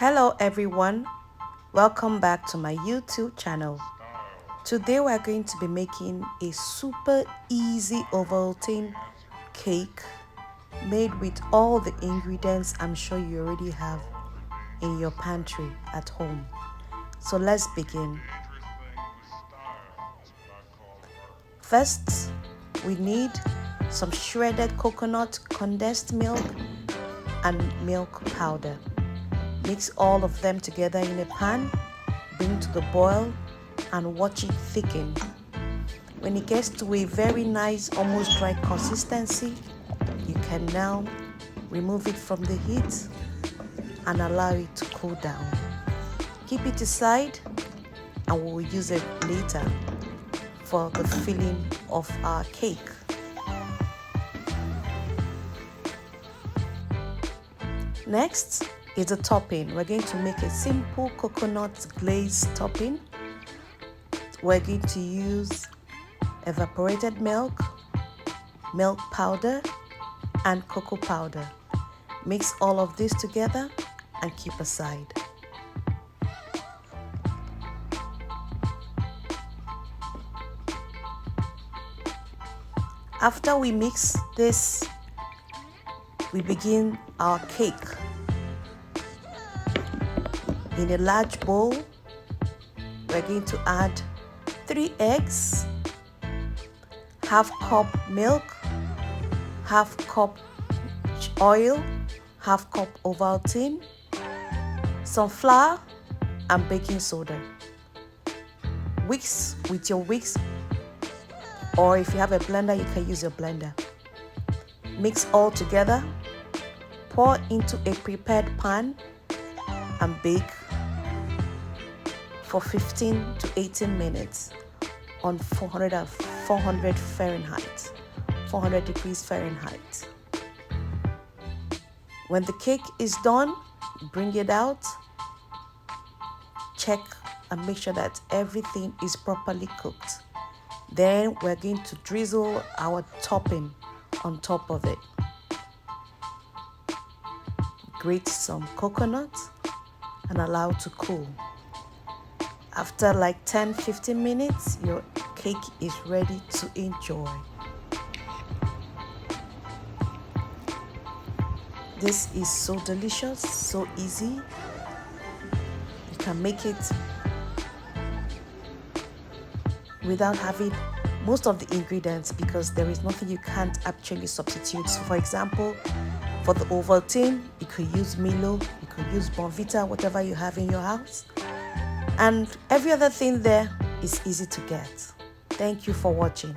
Hello everyone, welcome back to my YouTube channel. Today we're going to be making a super easy Ovaltine cake made with all the ingredients I'm sure you already have in your pantry at home. So let's begin. First, we need some shredded coconut, condensed milk, and milk powder. Mix all of them together in a pan, bring to the boil, and watch it thicken. When it gets to a very nice, almost dry consistency, you can now remove it from the heat and allow it to cool down. Keep it aside, and we'll use it later for the filling of our cake. Next is the topping. We're going to make a simple coconut glaze topping. We're going to use evaporated milk, milk powder, and cocoa powder. Mix all of this together and keep aside. After we mix this, we begin our cake. In a large bowl, we're going to add 3 eggs, half cup milk, half cup oil, half cup Ovaltine, some flour, and baking soda. Whisk with your whisk, or if you have a blender, you can use your blender. Mix all together, pour into a prepared pan, and bake for 15 to 18 minutes on 400 Fahrenheit, 400 degrees Fahrenheit. When the cake is done, bring it out, check and make sure that everything is properly cooked. Then we're going to drizzle our topping on top of it. Grate some coconut and allow to cool. After like 10-15 minutes, your cake is ready to enjoy. This is so delicious, so easy. You can make it without having most of the ingredients because there is nothing you can't actually substitute. So for example, for the Ovaltine, you could use Milo, you could use Bonvita, whatever you have in your house. And every other thing there is easy to get. Thank you for watching.